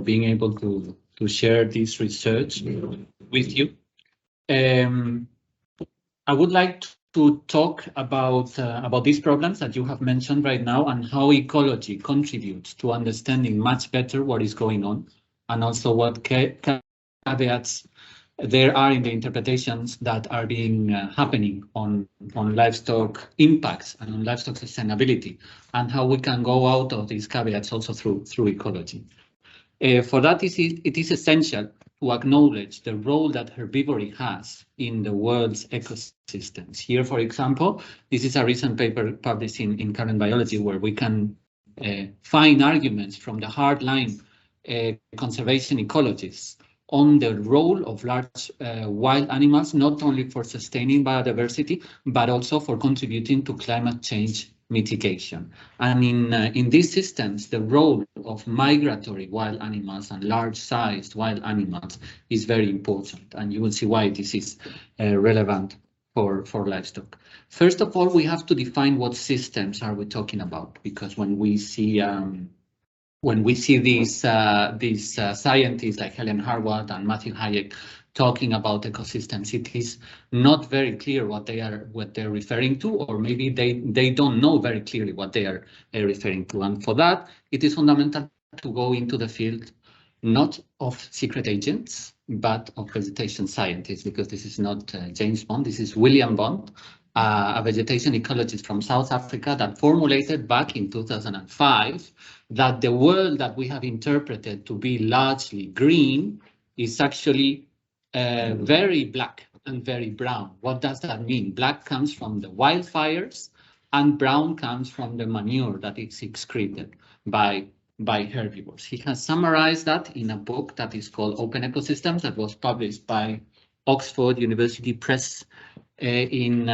being able to share this research with you. I would like to talk about these problems that you have mentioned right now and how ecology contributes to understanding much better what is going on, and also what caveats there are in the interpretations that are being happening on livestock impacts and on livestock sustainability, and how we can go out of these caveats also through ecology. For that, it is essential to acknowledge the role that herbivory has in the world's ecosystems. Here, for example, this is a recent paper published in Current Biology, where we can find arguments from the hardline conservation ecologists on the role of large wild animals, not only for sustaining biodiversity, but also for contributing to climate change mitigation. And in these systems, the role of migratory wild animals and large-sized wild animals is very important, and you will see why this is relevant for livestock. First of all, we have to define what systems are we talking about, because when we see these scientists like Helen Harwood and Matthew Hayek talking about ecosystems, it is not very clear what they're referring to, or maybe they don't know very clearly what they are referring to. And for that, it is fundamental to go into the field not of secret agents, but of vegetation scientists, because this is not James Bond, this is William Bond, a vegetation ecologist from South Africa, that formulated back in 2005 that the world that we have interpreted to be largely green is actually very black and very brown. What does that mean? Black comes from the wildfires and brown comes from the manure that is excreted by herbivores. He has summarized that in a book that is called Open Ecosystems, that was published by Oxford University Press in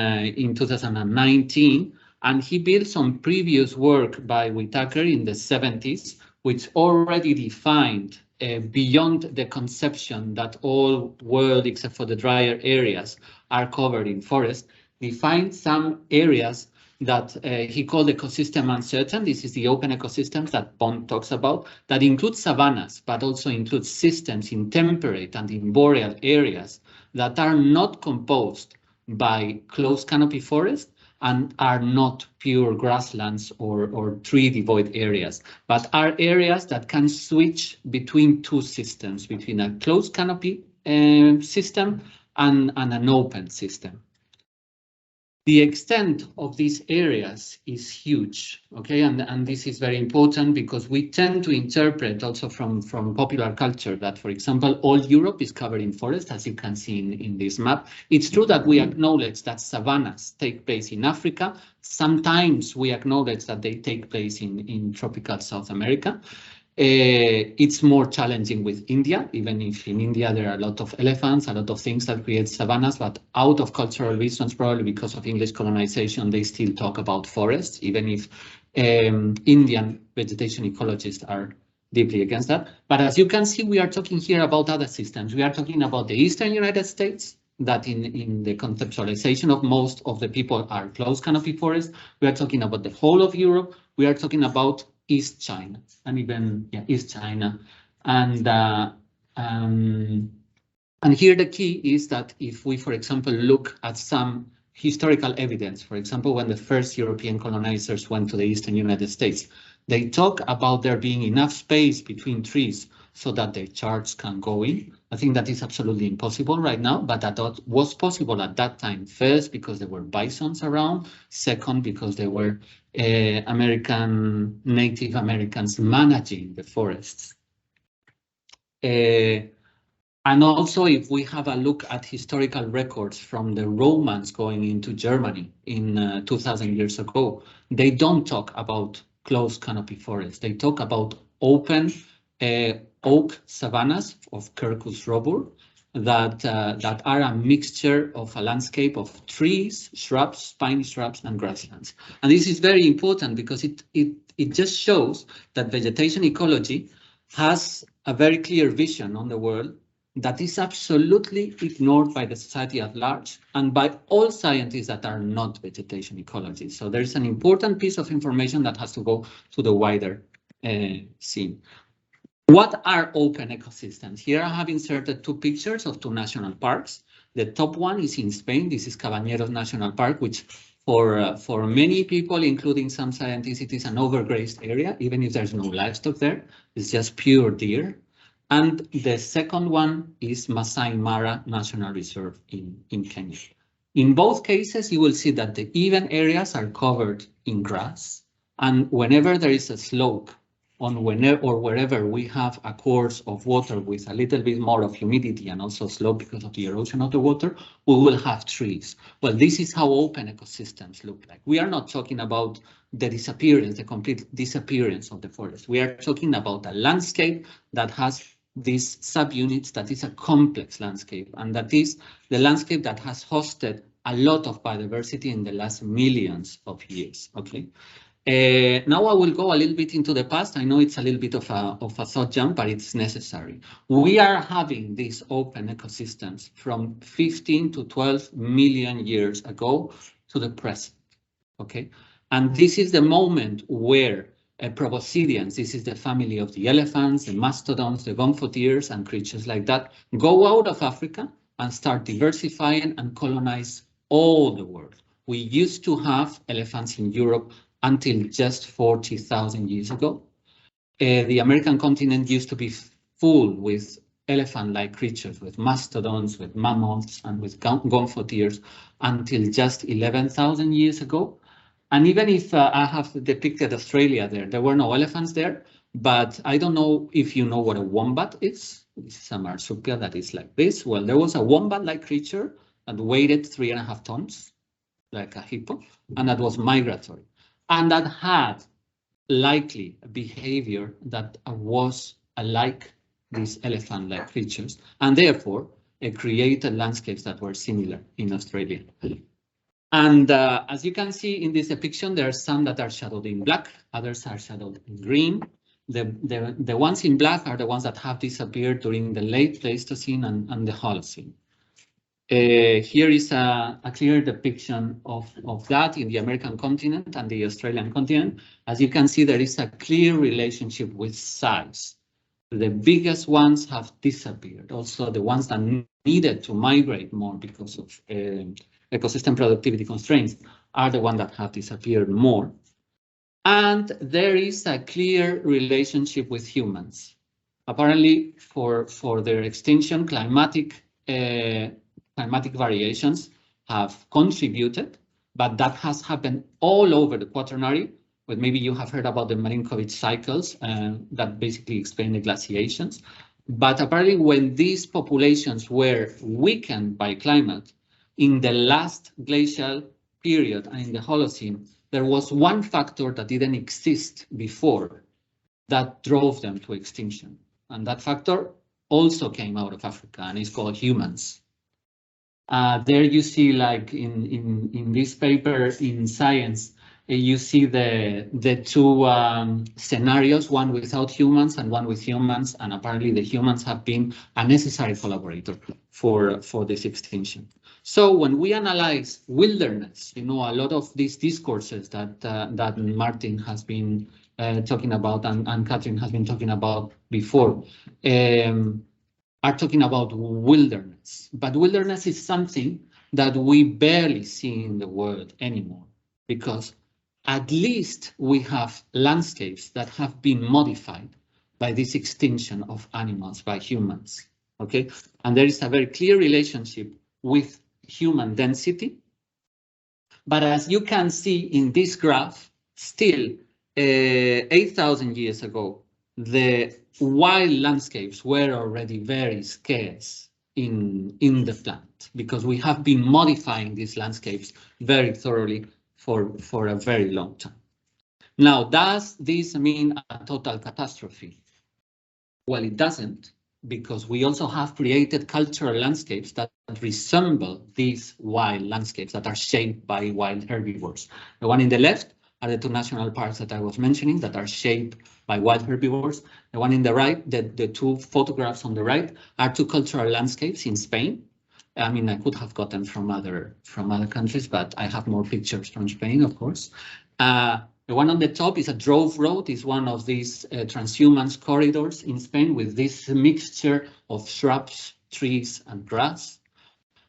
2019. And he builds on previous work by Whitaker in the 70s, which already defined beyond the conception that all world except for the drier areas are covered in forest, defined some areas that he called ecosystem uncertain. This is the open ecosystems that Bond talks about, that include savannas, but also includes systems in temperate and in boreal areas that are not composed by closed canopy forest and are not pure grasslands or tree devoid areas, but are areas that can switch between two systems, between a closed canopy system and an open system. The extent of these areas is huge, okay, and this is very important because we tend to interpret also from popular culture that, for example, all Europe is covered in forest, as you can see in this map. It's true that we acknowledge that savannas take place in Africa. Sometimes we acknowledge that they take place in tropical South America. It's more challenging with India, even if in India there are a lot of elephants, a lot of things that create savannas, but out of cultural reasons, probably because of English colonization, they still talk about forests, even if Indian vegetation ecologists are deeply against that. But as you can see, we are talking here about other systems. We are talking about the eastern United States, that in the conceptualization of most of the people are closed canopy forests. We are talking about the whole of Europe. We are talking about East China, and even East China, and here the key is that if we, for example, look at some historical evidence, for example, when the first European colonizers went to the eastern United States, they talk about there being enough space between trees so that their charts can go in. I think that is absolutely impossible right now, but that was possible at that time. First, because there were bisons around. Second, because there were Native Americans managing the forests. And also, if we have a look at historical records from the Romans going into Germany in 2000 years ago, they don't talk about closed canopy forests. They talk about open oak savannas of Quercus robur that are a mixture of a landscape of trees, shrubs, spiny shrubs, and grasslands. And this is very important because it just shows that vegetation ecology has a very clear vision on the world that is absolutely ignored by the society at large and by all scientists that are not vegetation ecologists. So there's an important piece of information that has to go to the wider scene. What are open ecosystems? Here I have inserted two pictures of two national parks. The top one is in Spain. This is Cabañeros National Park, which for many people, including some scientists, it is an overgrazed area, even if there's no livestock there. It's just pure deer. And the second one is Masai Mara National Reserve in Kenya. In both cases, you will see that the even areas are covered in grass. And whenever there is a slope on wherever we have a course of water with a little bit more of humidity and also slope because of the erosion of the water, we will have trees. Well, this is how open ecosystems look like. We are not talking about the disappearance, the complete disappearance of the forest. We are talking about a landscape that has these subunits, that is a complex landscape, and that is the landscape that has hosted a lot of biodiversity in the last millions of years, okay? Now I will go a little bit into the past. I know it's a little bit of a thought jump, but it's necessary. We are having these open ecosystems from 15 to 12 million years ago to the present, okay? And this is the moment where proboscideans, this is the family of the elephants, the mastodons, the gomphotheres, and creatures like that, go out of Africa and start diversifying and colonize all the world. We used to have elephants in Europe until just 40,000 years ago. The American continent used to be full with elephant-like creatures, with mastodons, with mammoths, and with gomphotheres until just 11,000 years ago. And even if I have depicted Australia there were no elephants there, but I don't know if you know what a wombat is. This is a marsupial that is like this. Well, there was a wombat-like creature that weighed 3.5 tons, like a hippo, and that was migratory. And that had likely behavior that was alike these elephant-like creatures, and therefore it created landscapes that were similar in Australia. And as you can see in this depiction, there are some that are shadowed in black, others are shadowed in green. The ones in black are the ones that have disappeared during the late Pleistocene and the Holocene. Here is a clear depiction of that in the American continent and the Australian continent. As you can see, there is a clear relationship with size. The biggest ones have disappeared. Also, the ones that needed to migrate more because of ecosystem productivity constraints are the ones that have disappeared more. And there is a clear relationship with humans. Apparently, for their extinction, climatic variations have contributed, but that has happened all over the Quaternary. But maybe you have heard about the Milankovitch cycles that basically explain the glaciations. But apparently when these populations were weakened by climate, in the last glacial period and in the Holocene, there was one factor that didn't exist before that drove them to extinction. And that factor also came out of Africa and is called humans. There you see, like in this paper in Science, you see the two scenarios, one without humans and one with humans, and apparently the humans have been a necessary collaborator for this extinction. So when we analyze wilderness, you know, a lot of these discourses that Martin has been talking about and Catherine has been talking about before are talking about wilderness. But wilderness is something that we barely see in the world anymore, because at least we have landscapes that have been modified by this extinction of animals by humans, okay? And there is a very clear relationship with human density. But as you can see in this graph, still 8,000 years ago, the wild landscapes were already very scarce in the planet, because we have been modifying these landscapes very thoroughly for a very long time. Now, does this mean a total catastrophe? Well, it doesn't, because we also have created cultural landscapes that resemble these wild landscapes that are shaped by wild herbivores. The one in the left are the two national parks that I was mentioning that are shaped by wild herbivores. The one in the right, the two photographs on the right, are two cultural landscapes in Spain. I mean, I could have gotten from other countries, but I have more pictures from Spain, of course. The The one on the top is a drove road. It's one of these transhumance corridors in Spain with this mixture of shrubs, trees, and grass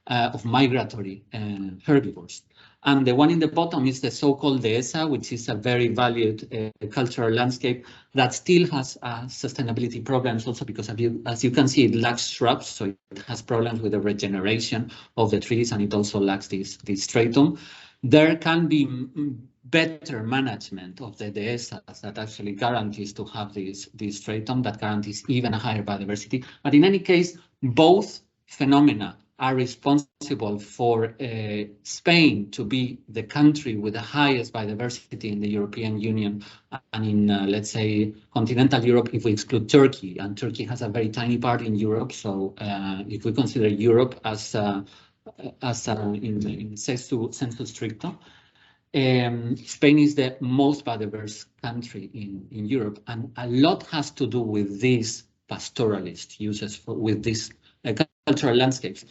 of migratory herbivores. And the one in the bottom is the so-called dehesa, which is a very valued cultural landscape that still has sustainability problems also because as you can see, it lacks shrubs, so it has problems with the regeneration of the trees, and it also lacks this stratum. There can be better management of the dehesas that actually guarantees to have this stratum that guarantees even a higher biodiversity. But in any case, both phenomena are responsible for Spain to be the country with the highest biodiversity in the European Union and in, let's say, continental Europe if we exclude Turkey. And Turkey has a very tiny part in Europe. So if we consider Europe as in sensu stricto, Spain is the most biodiverse country in Europe. And a lot has to do with these pastoralist uses with these cultural landscapes.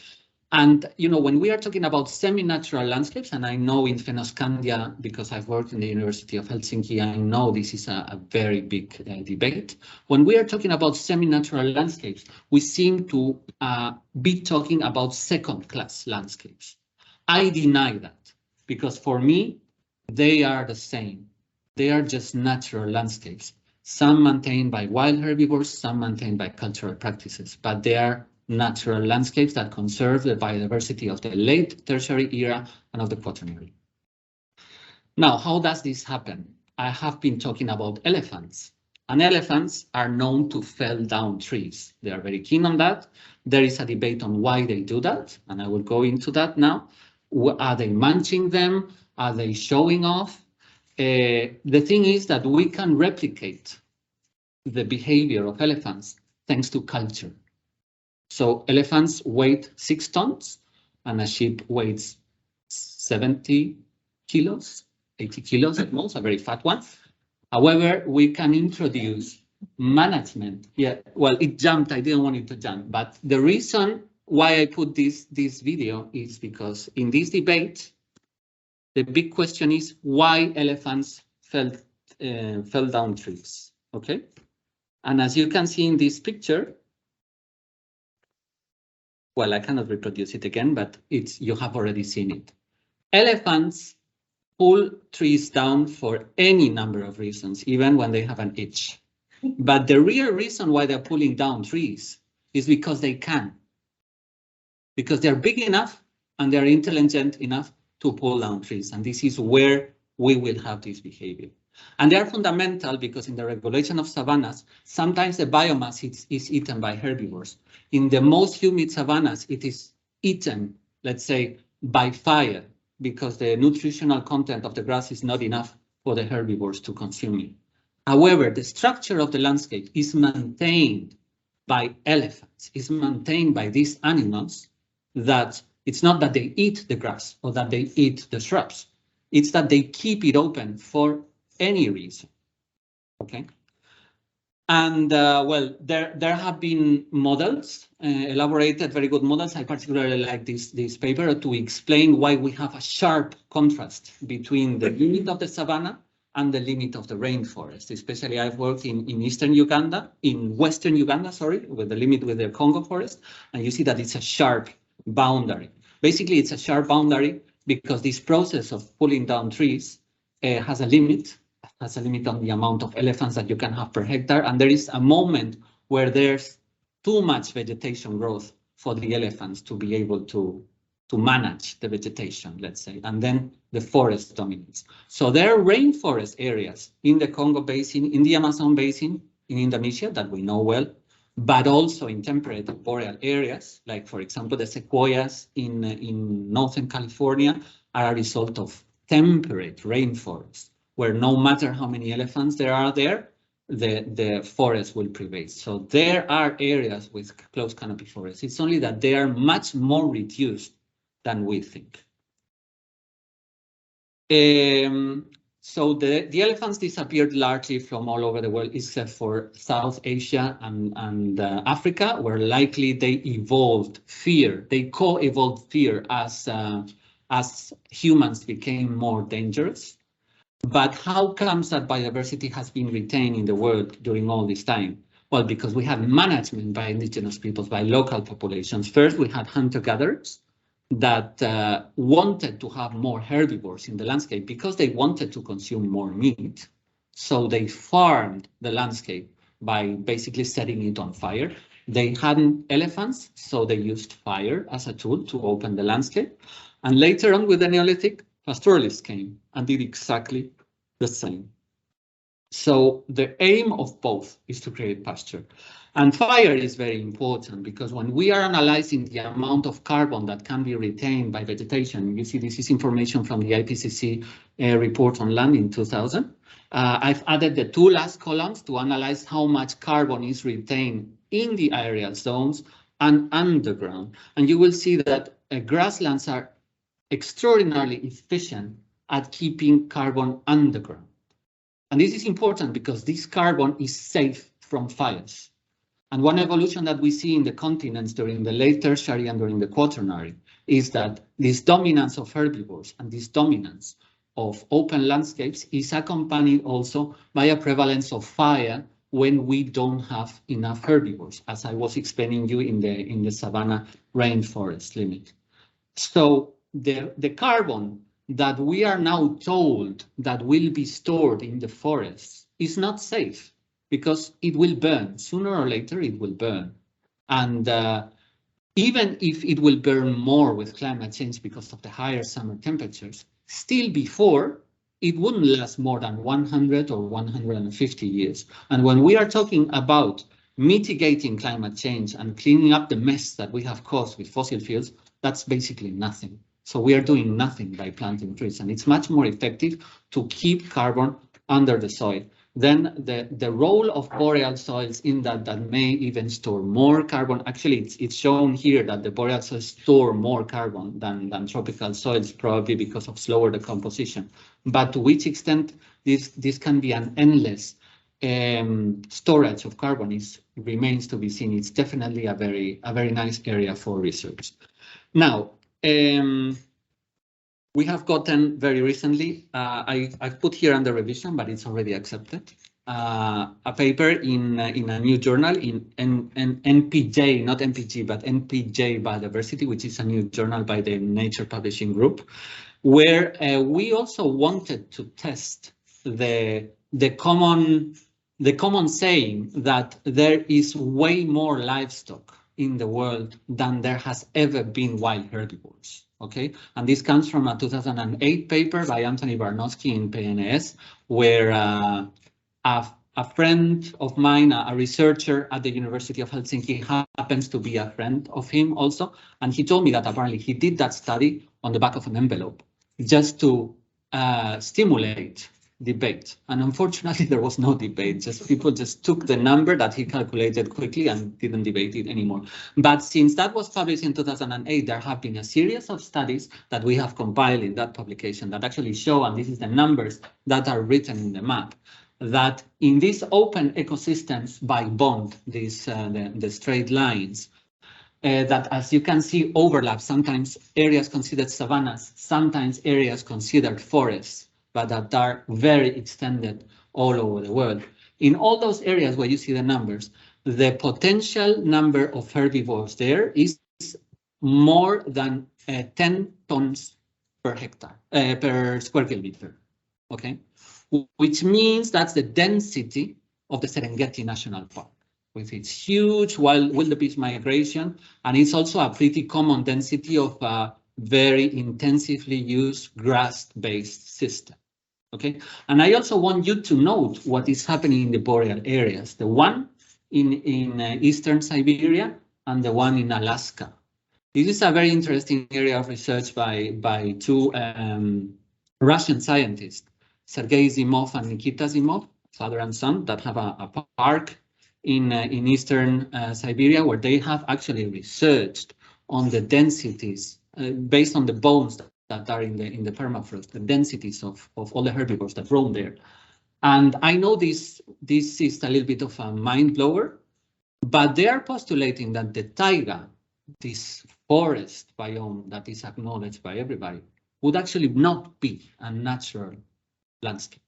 And, you know, when we are talking about semi-natural landscapes, and I know in Fennoscandia, because I've worked in the University of Helsinki, I know this is a very big debate. When we are talking about semi-natural landscapes, we seem to be talking about second-class landscapes. I deny that, because for me, they are the same. They are just natural landscapes. Some maintained by wild herbivores, some maintained by cultural practices, but they are natural landscapes that conserve the biodiversity of the late tertiary era and of the quaternary. Now, how does this happen? I have been talking about elephants, and elephants are known to fell down trees. They are very keen on that. There is a debate on why they do that, and I will go into that now. Are they munching them? Are they showing off? The thing is that we can replicate the behavior of elephants thanks to culture. So elephants weigh 6 tons and a sheep weighs 70 kilos, 80 kilos at most, a very fat one. However, we can introduce management. Yeah, well, it jumped. I didn't want it to jump. But the reason why I put this video is because in this debate, the big question is why elephants fell down trees. Okay. And as you can see in this picture, well, I cannot reproduce it again, but you have already seen it. Elephants pull trees down for any number of reasons, even when they have an itch. But the real reason why they're pulling down trees is because they can. Because they're big enough and they're intelligent enough to pull down trees. And this is where we will have this behavior. And they are fundamental because in the regulation of savannas, sometimes the biomass is eaten by herbivores. In the most humid savannas, it is eaten, let's say, by fire, because the nutritional content of the grass is not enough for the herbivores to consume it. However, the structure of the landscape is maintained by elephants, is maintained by these animals that it's not that they eat the grass or that they eat the shrubs. It's that they keep it open for any reason. Okay. And well, there have been models, elaborated very good models. I particularly like this paper to explain why we have a sharp contrast between the limit of the savanna and the limit of the rainforest. Especially I've worked in western Uganda, sorry, with the limit with the Congo forest. And you see that it's a sharp boundary. Basically, it's a sharp boundary because this process of pulling down trees has a limit on the amount of elephants that you can have per hectare. And there is a moment where there's too much vegetation growth for the elephants to be able to manage the vegetation, let's say, and then the forest dominates. So there are rainforest areas in the Congo basin, in the Amazon basin, in Indonesia that we know well, but also in temperate boreal areas, like, for example, the sequoias in Northern California are a result of temperate rainforest, where no matter how many elephants there are there, the forest will prevail. So there are areas with close canopy forests. It's only that they are much more reduced than we think. So the elephants disappeared largely from all over the world, except for South Asia and Africa, where likely they evolved fear. They co-evolved fear as humans became more dangerous. But how comes that biodiversity has been retained in the world during all this time? Well, because we had management by indigenous peoples, by local populations. First, we had hunter-gatherers that wanted to have more herbivores in the landscape because they wanted to consume more meat. So they farmed the landscape by basically setting it on fire. They hadn't elephants, so they used fire as a tool to open the landscape. And later on with the Neolithic, pastoralists came and did exactly the same. So the aim of both is to create pasture. And fire is very important because when we are analyzing the amount of carbon that can be retained by vegetation, you see this is information from the IPCC report on land in 2000. I've added the two last columns to analyze how much carbon is retained in the aerial zones and underground. And you will see that grasslands are extraordinarily efficient at keeping carbon underground. And this is important because this carbon is safe from fires. And one evolution that we see in the continents during the late tertiary and during the quaternary is that this dominance of herbivores and this dominance of open landscapes is accompanied also by a prevalence of fire when we don't have enough herbivores, as I was explaining you in the savanna rainforest limit. So the carbon that we are now told that will be stored in the forests is not safe because it will burn. Sooner or later, it will burn. And even if it will burn more with climate change because of the higher summer temperatures, still before, it wouldn't last more than 100 or 150 years. And when we are talking about mitigating climate change and cleaning up the mess that we have caused with fossil fuels, that's basically nothing. So we are doing nothing by planting trees, and it's much more effective to keep carbon under the soil. Then the role of boreal soils in that may even store more carbon. Actually, it's shown here that the boreal soils store more carbon than tropical soils, probably because of slower decomposition. But to which extent this can be an endless storage of carbon remains to be seen. It's definitely a very nice area for research. Now, we have gotten very recently, I've put here under revision, but it's already accepted, a paper in a new journal in NPJ, not NPG, but NPJ Biodiversity, which is a new journal by the Nature Publishing Group, where we also wanted to test the common saying that there is way more livestock in the world than there has ever been wild herbivores. Okay, and this comes from a 2008 paper by Anthony Barnowski in PNAS, where a friend of mine, a researcher at the University of Helsinki, happens to be a friend of him also, and he told me that apparently he did that study on the back of an envelope just to stimulate debate. And unfortunately, there was no debate. People just took the number that he calculated quickly and didn't debate it anymore. But since that was published in 2008, there have been a series of studies that we have compiled in that publication that actually show, and this is the numbers that are written in the map, that in these open ecosystems by bond, the straight lines, that, as you can see, overlap, sometimes areas considered savannas, sometimes areas considered forests, but that are very extended all over the world. In all those areas where you see the numbers, the potential number of herbivores there is more than 10 tons per hectare, per square kilometer, okay? Which means that's the density of the Serengeti National Park, with its huge wildebeest migration, and it's also a pretty common density of a very intensively used grass-based system. Okay, and I also want you to note what is happening in the boreal areas, the one in eastern Siberia and the one in Alaska. This is a very interesting area of research by two Russian scientists, Sergei Zimov and Nikita Zimov, father and son, that have a park in eastern Siberia, where they have actually researched on the densities based on the bones that are in the permafrost, the densities of all the herbivores that roam there. And I know this is a little bit of a mind blower, but they are postulating that the taiga, this forest biome that is acknowledged by everybody, would actually not be a natural landscape.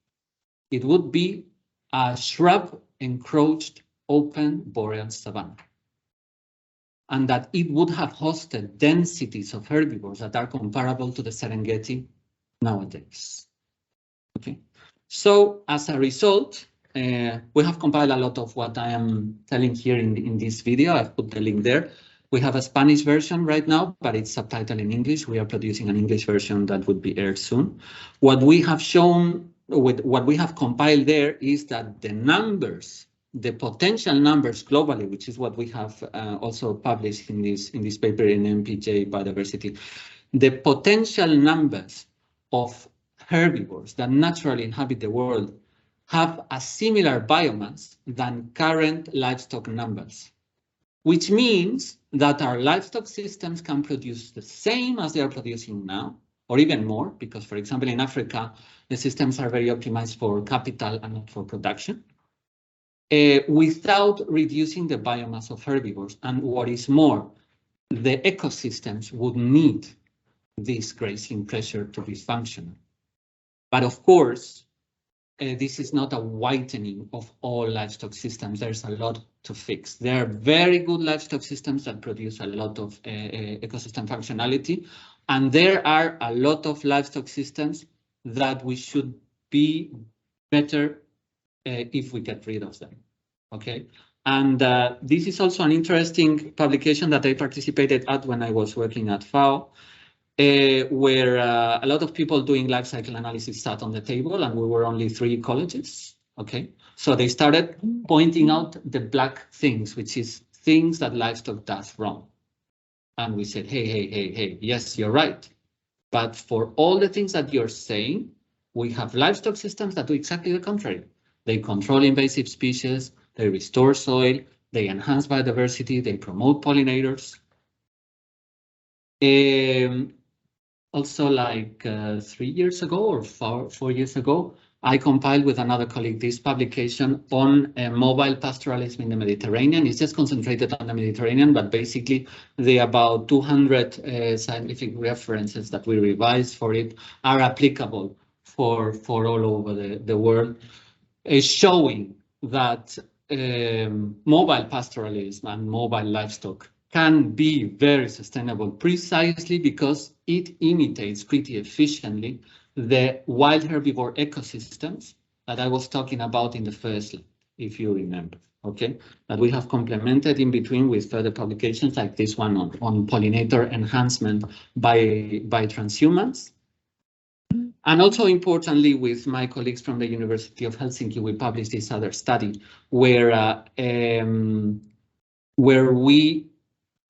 It would be a shrub encroached open boreal savanna, and that it would have hosted densities of herbivores that are comparable to the Serengeti nowadays. Okay, so as a result, we have compiled a lot of what I am telling here in this video. I've put the link there. We have a Spanish version right now, but it's subtitled in English. We are producing an English version that would be aired soon. What we have shown with what we have compiled there is that the numbers, the potential numbers globally, which is what we have also published in this paper in MPJ Biodiversity, the potential numbers of herbivores that naturally inhabit the world have a similar biomass than current livestock numbers, which means that our livestock systems can produce the same as they are producing now, or even more, because, for example, in Africa, the systems are very optimized for capital and not for production, without reducing the biomass of herbivores. And what is more, the ecosystems would need this grazing pressure to be functional. But of course, this is not a whitening of all livestock systems. There's a lot to fix. There are very good livestock systems that produce a lot of ecosystem functionality, and there are a lot of livestock systems that we should be better if we get rid of them. Okay, and this is also an interesting publication that I participated at when I was working at FAO. Where a lot of people doing life cycle analysis sat on the table, and we were only 3 ecologists. Okay, so they started pointing out the black things, which is things that livestock does wrong. And we said, hey, yes, you're right. But for all the things that you're saying, we have livestock systems that do exactly the contrary. They control invasive species, they restore soil, they enhance biodiversity, they promote pollinators. Also, like 3 years ago or 4 years ago, I compiled with another colleague this publication on mobile pastoralism in the Mediterranean. It's just concentrated on the Mediterranean, but basically the about 200 scientific references that we revised for it are applicable for all over the world, showing that mobile pastoralism and mobile livestock can be very sustainable precisely because it imitates pretty efficiently the wild herbivore ecosystems that I was talking about in the first slide, if you remember, okay? That we have complemented in between with further publications like this one on pollinator enhancement by transhumans. And also importantly, with my colleagues from the University of Helsinki, we published this other study where we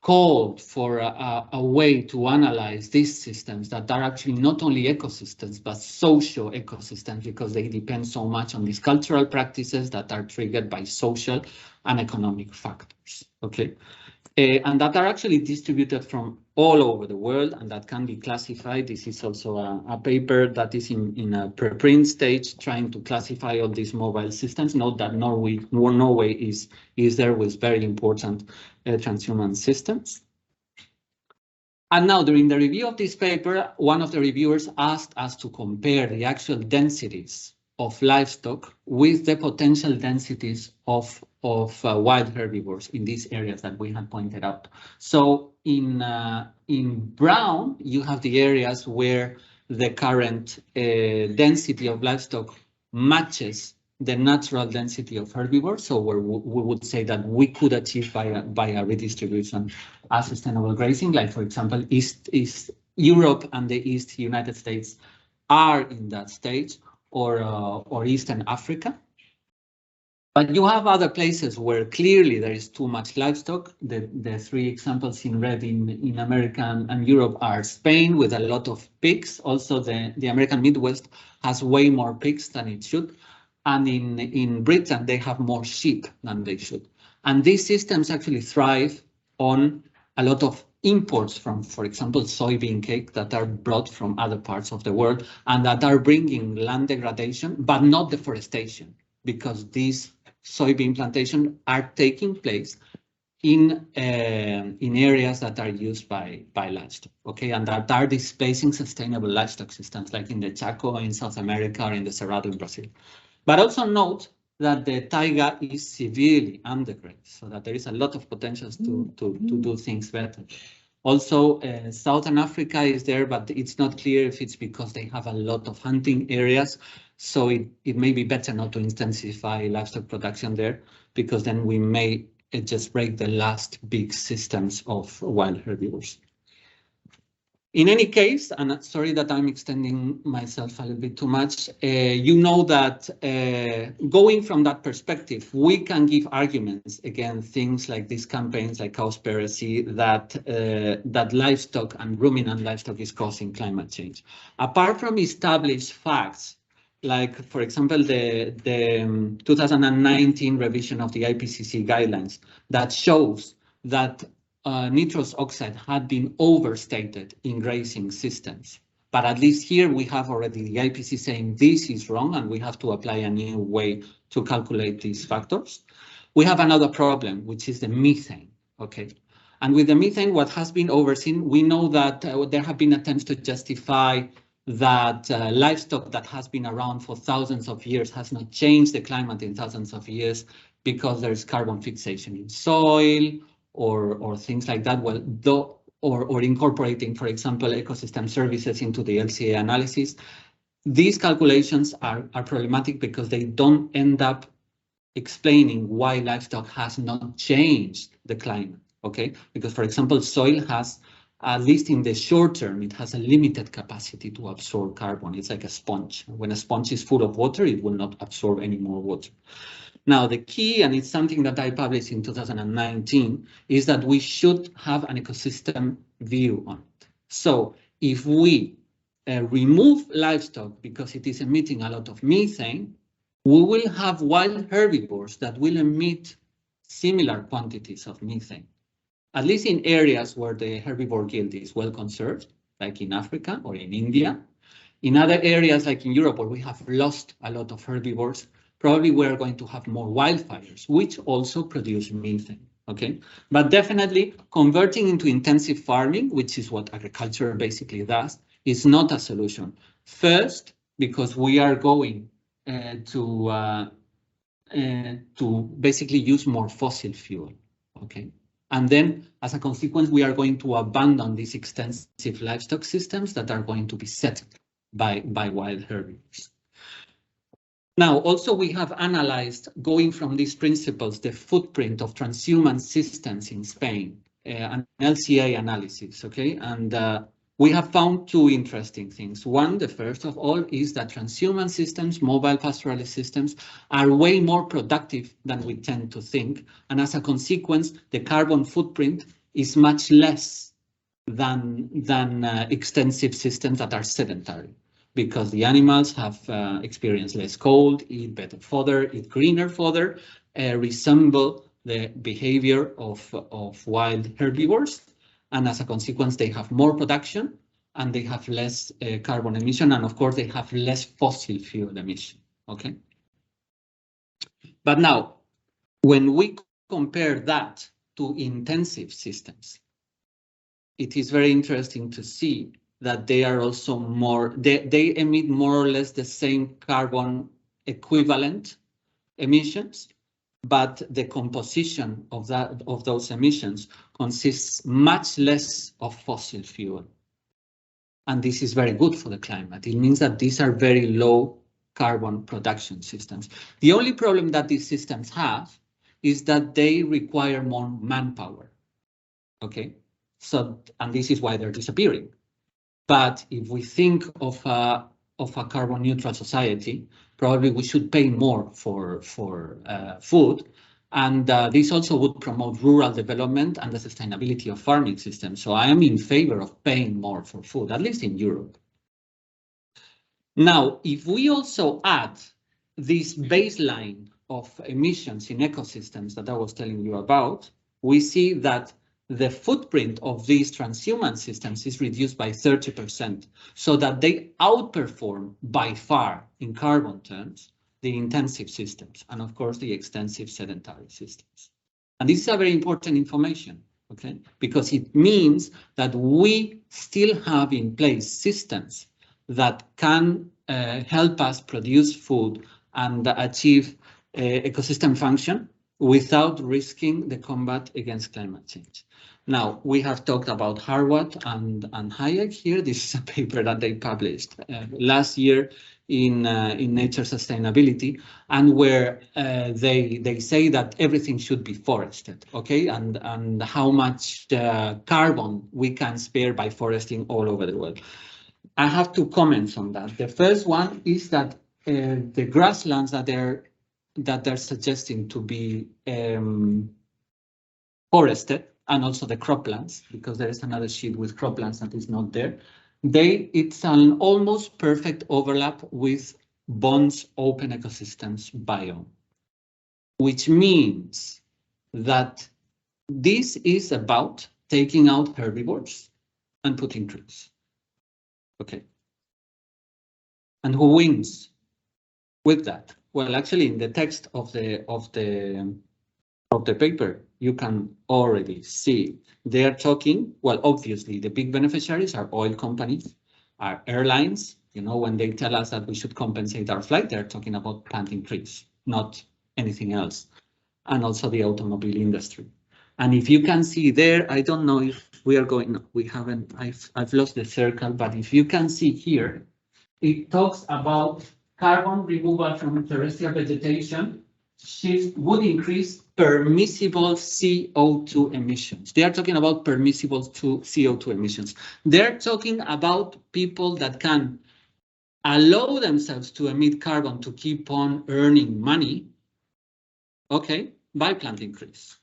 called for a way to analyze these systems that are actually not only ecosystems, but social ecosystems, because they depend so much on these cultural practices that are triggered by social and economic factors, okay? And that are actually distributed from all over the world and that can be classified. This is also a paper that is in a preprint stage trying to classify all these mobile systems. Note that Norway is there with very important transhuman systems. And now during the review of this paper, one of the reviewers asked us to compare the actual densities of livestock with the potential densities of wild herbivores in these areas that we had pointed out. So in brown, you have the areas where the current density of livestock matches the natural density of herbivores. So where we would say that we could achieve by a redistribution a sustainable grazing, like for example, East Europe and the East United States are in that stage, or Eastern Africa. But you have other places where clearly there is too much livestock. The 3 examples in red in America and Europe are Spain with a lot of pigs. Also, the American Midwest has way more pigs than it should. And in Britain, they have more sheep than they should. And these systems actually thrive on a lot of imports from, for example, soybean cake that are brought from other parts of the world and that are bringing land degradation, but not deforestation, because these soybean plantations are taking place in areas that are used by livestock, okay, and that are displacing sustainable livestock systems, like in the Chaco in South America or in the Cerrado in Brazil. But also note that the taiga is severely undergrazed, so that there is a lot of potentials to do things better. Also, Southern Africa is there, but it's not clear if it's because they have a lot of hunting areas. So it may be better not to intensify livestock production there, because then we may just break the last big systems of wild herbivores. In any case, and sorry that I'm extending myself a little bit too much, you know that going from that perspective, we can give arguments against things like these campaigns like cowspiracy, that livestock and ruminant livestock is causing climate change. Apart from established facts, like, for example, the 2019 revision of the IPCC guidelines that shows that nitrous oxide had been overstated in grazing systems. But at least here we have already the IPCC saying this is wrong and we have to apply a new way to calculate these factors. We have another problem, which is the methane, okay? And with the methane, what has been overseen, we know that there have been attempts to justify that livestock that has been around for thousands of years has not changed the climate in thousands of years because there is carbon fixation in soil, or things like that. Well, or incorporating, for example, ecosystem services into the LCA analysis. These calculations are problematic because they don't end up explaining why livestock has not changed the climate, okay? Because, for example, soil has, at least in the short term, it has a limited capacity to absorb carbon. It's like a sponge. When a sponge is full of water, it will not absorb any more water. Now, the key, and it's something that I published in 2019, is that we should have an ecosystem view on it. So if we remove livestock because it is emitting a lot of methane, we will have wild herbivores that will emit similar quantities of methane, at least in areas where the herbivore yield is well conserved, like in Africa or in India. In other areas, like in Europe, where we have lost a lot of herbivores, probably we're going to have more wildfires, which also produce methane, okay? But definitely converting into intensive farming, which is what agriculture basically does, is not a solution. First, because we are going to basically use more fossil fuel, okay? And then, as a consequence, we are going to abandon these extensive livestock systems that are going to be set by wild herbivores. Now, also we have analyzed, going from these principles, the footprint of transhuman systems in Spain, an LCA analysis, okay? And we have found two interesting things. One, the first of all, is that transhuman systems, mobile pastoralist systems, are way more productive than we tend to think. And as a consequence, the carbon footprint is much less than extensive systems that are sedentary, because the animals have experienced less cold, eat better fodder, eat greener fodder, resemble the behavior of wild herbivores. And as a consequence, they have more production and they have less carbon emission. And of course, they have less fossil fuel emission, okay? But now, when we compare that to intensive systems, it is very interesting to see that they are also they emit more or less the same carbon equivalent emissions, but the composition of those emissions consists much less of fossil fuel. And this is very good for the climate. It means that these are very low carbon production systems. The only problem that these systems have is that they require more manpower, okay? So, and this is why they're disappearing. But if we think of a carbon neutral society, probably we should pay more for food. And this also would promote rural development and the sustainability of farming systems. So I am in favor of paying more for food, at least in Europe. Now, if we also add this baseline of emissions in ecosystems that I was telling you about, we see that the footprint of these transhuman systems is reduced by 30%, so that they outperform by far in carbon terms the intensive systems and of course the extensive sedentary systems. And this is a very important information, okay? Because it means that we still have in place systems that can help us produce food and achieve ecosystem function without risking the combat against climate change. Now, we have talked about Harvard and Hayek here. This is a paper that they published last year in Nature Sustainability, and where they say that everything should be forested, okay, and how much carbon we can spare by foresting all over the world. I have two comments on that. The first one is that the grasslands that they're suggesting to be forested, and also the croplands, because there is another sheet with croplands that is not there. It's an almost perfect overlap with Bond's open ecosystems biome, which means that this is about taking out herbivores and putting trees. Okay. And who wins with that? Well, actually, in the text of the paper, you can already see they are talking. Well, obviously, the big beneficiaries are oil companies, are airlines. You know, when they tell us that we should compensate our flight, they're talking about planting trees, not anything else. And also the automobile industry. And if you can see there, I don't know if we are going. We haven't. I've lost the circle, but if you can see here, it talks about carbon removal from terrestrial vegetation would increase permissible CO2 emissions. They are talking about permissible CO2 emissions. They're talking about people that can allow themselves to emit carbon to keep on earning money, okay, by planting trees.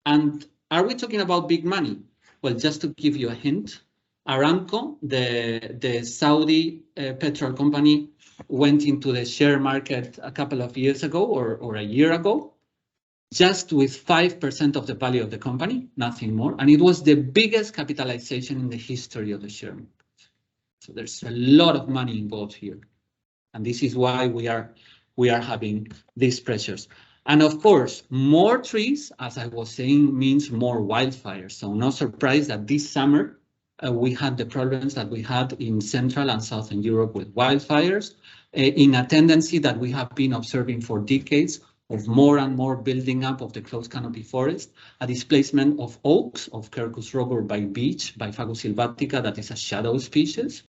And are we talking about big money? Well, just to give you a hint, Aramco, the Saudi petrol company, went into the share market a couple of years ago or a year ago, just with 5% of the value of the company, nothing more. And it was the biggest capitalization in the history of the share market. So there's a lot of money involved here. And this is why we are having these pressures. And of course, more trees, as I was saying, means more wildfires. So no surprise that this summer, we had the problems that we had in Central and Southern Europe with wildfires, in a tendency that we have been observing for decades of more and more building up of the closed canopy forest, a displacement of oaks, of Quercus robur by beech, by Fagus sylvatica, that is a shadow species,